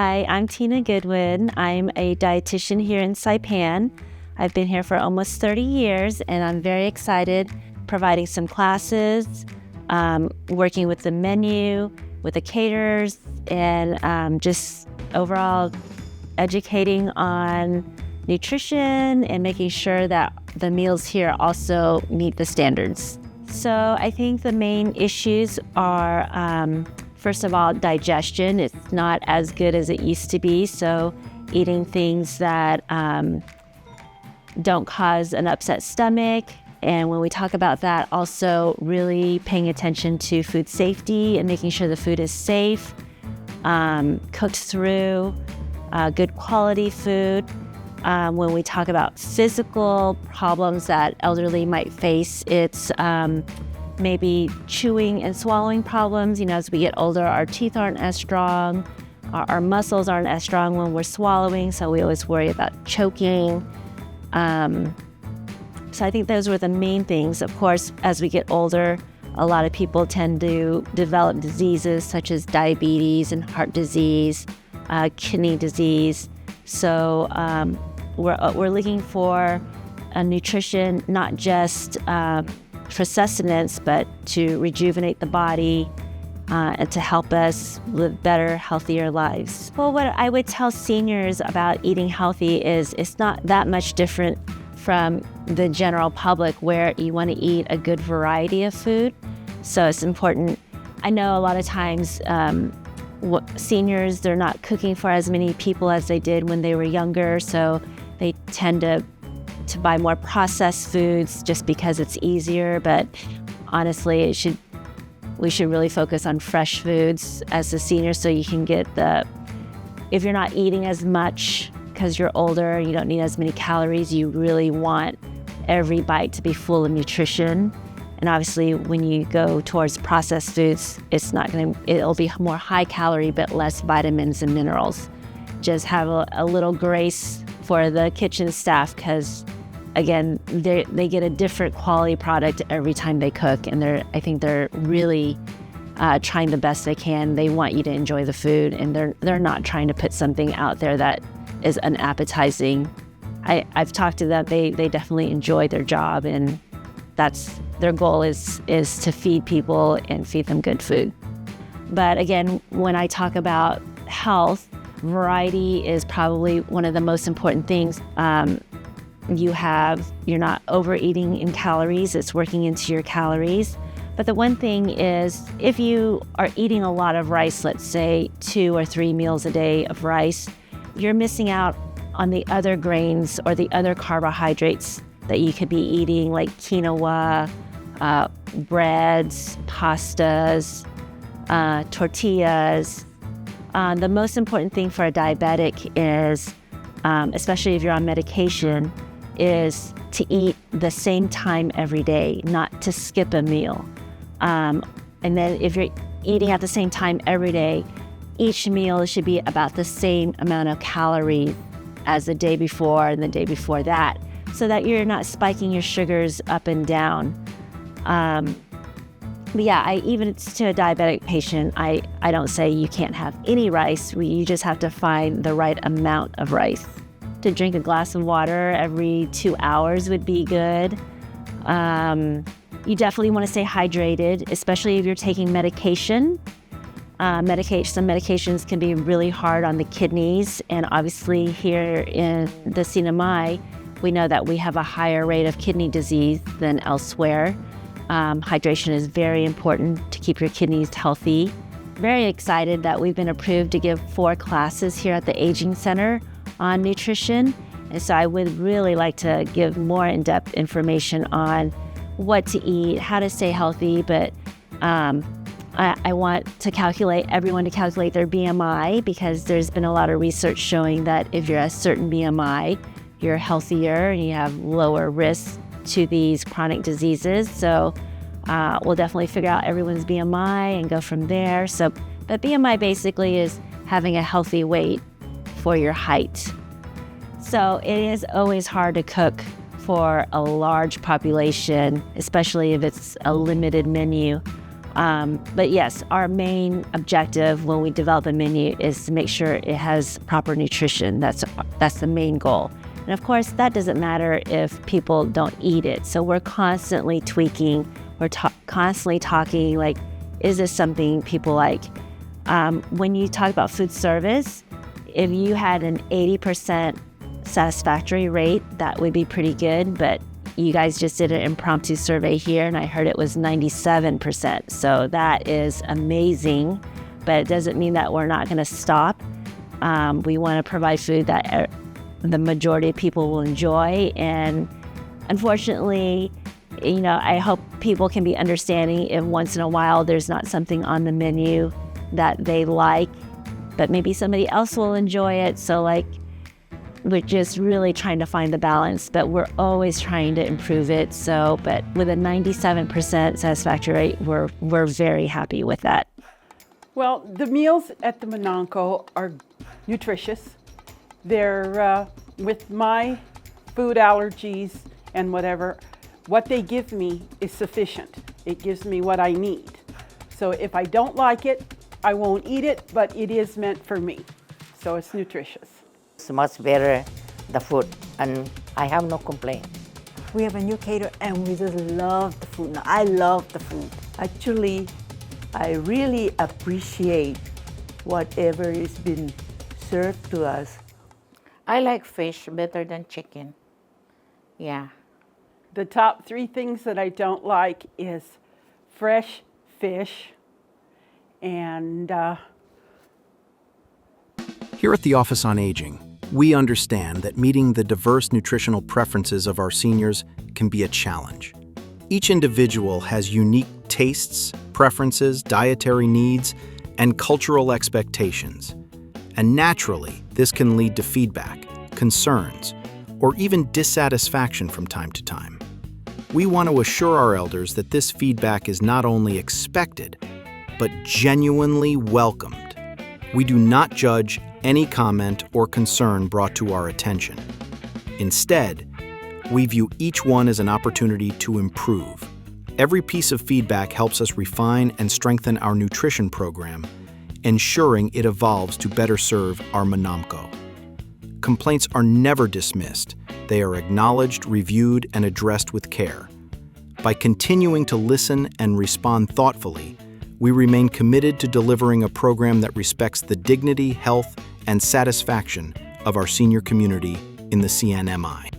Hi, I'm Tina Goodwin. I'm a dietitian here in Saipan. I've been here for almost 30 years, and I'm very excited providing some classes, working with the menu, with the caterers, and just overall educating on nutrition and making sure that the meals here also meet the standards. So I think the main issues are, first of all, digestion. It's not as good as it used to be, so eating things that don't cause an upset stomach. And when we talk about that, also really paying attention to food safety and making sure the food is safe, cooked through, good quality food. When we talk about physical problems that elderly might face, it's maybe chewing and swallowing problems. As we get older, our teeth aren't as strong, our muscles aren't as strong when we're swallowing, so we always worry about choking. So I think those were the main things. Of course, as we get older, a lot of people tend to develop diseases such as diabetes and heart disease, kidney disease. So we're looking for a nutrition not just for sustenance, but to rejuvenate the body and to help us live better, healthier lives. Well, what I would tell seniors about eating healthy is it's not that much different from the general public, where you want to eat a good variety of food. So it's important. I know a lot of times seniors, they're not cooking for as many people as they did when they were younger, so they tend to buy more processed foods just because it's easier. But honestly, we should really focus on fresh foods as a senior, so you can get if you're not eating as much because you're older and you don't need as many calories, you really want every bite to be full of nutrition. And obviously, when you go towards processed foods, it'll be more high calorie, but less vitamins and minerals. Just have a little grace for the kitchen staff, because again, they get a different quality product every time they cook, and I think they're really trying the best they can. They want you to enjoy the food, and they're not trying to put something out there that is unappetizing. I've talked to them. They definitely enjoy their job, and that's their goal is to feed people and feed them good food. But again, when I talk about health, variety is probably one of the most important things. You're not overeating in calories, it's working into your calories. But the one thing is, if you are eating a lot of rice, let's say 2 or 3 meals a day of rice, you're missing out on the other grains or the other carbohydrates that you could be eating, like quinoa, breads, pastas, tortillas. The most important thing for a diabetic is, especially if you're on medication, is to eat the same time every day, not to skip a meal. And then if you're eating at the same time every day, each meal should be about the same amount of calories as the day before and the day before that, so that you're not spiking your sugars up and down. But yeah, even to a diabetic patient, I don't say you can't have any rice. You just have to find the right amount of rice. To drink a glass of water every 2 hours would be good. You definitely want to stay hydrated, especially if you're taking medication. Some medications can be really hard on the kidneys, and obviously here in the CNMI, we know that we have a higher rate of kidney disease than elsewhere. Hydration is very important to keep your kidneys healthy. Very excited that we've been approved to give 4 classes here at the Aging Center on nutrition. And so I would really like to give more in-depth information on what to eat, how to stay healthy, but I want everyone to calculate their BMI, because there's been a lot of research showing that if you're at a certain BMI, you're healthier and you have lower risk to these chronic diseases. So we'll definitely figure out everyone's BMI and go from there. But BMI basically is having a healthy weight for your height. So it is always hard to cook for a large population, especially if it's a limited menu. But yes, our main objective when we develop a menu is to make sure it has proper nutrition. That's the main goal. And of course, that doesn't matter if people don't eat it. So we're constantly tweaking. We're constantly talking, like, is this something people like? When you talk about food service, if you had an 80% satisfactory rate, that would be pretty good. But you guys just did an impromptu survey here, and I heard it was 97%. So that is amazing, but it doesn't mean that we're not going to stop. We want to provide food that the majority of people will enjoy. And unfortunately, I hope people can be understanding if once in a while there's not something on the menu that they like, but maybe somebody else will enjoy it. So we're just really trying to find the balance, but we're always trying to improve it. So, but with a 97% satisfactory rate, we're very happy with that. Well, the meals at the manåmko are nutritious. They're, with my food allergies and whatever, what they give me is sufficient. It gives me what I need. So if I don't like it, I won't eat it, but it is meant for me. So it's nutritious. It's much better, the food, and I have no complaint. We have a new caterer and we just love the food. Now, I love the food. Actually, I really appreciate whatever is been served to us. I like fish better than chicken. Yeah. The top 3 things that I don't like is fresh fish and Here at the Office on Aging, we understand that meeting the diverse nutritional preferences of our seniors can be a challenge. Each individual has unique tastes, preferences, dietary needs, and cultural expectations. And naturally, this can lead to feedback, concerns, or even dissatisfaction from time to time. We want to assure our elders that this feedback is not only expected, but genuinely welcomed. We do not judge any comment or concern brought to our attention. Instead, we view each one as an opportunity to improve. Every piece of feedback helps us refine and strengthen our nutrition program, ensuring it evolves to better serve our manåmko. Complaints are never dismissed. They are acknowledged, reviewed, and addressed with care. By continuing to listen and respond thoughtfully, we remain committed to delivering a program that respects the dignity, health, and satisfaction of our senior community in the CNMI.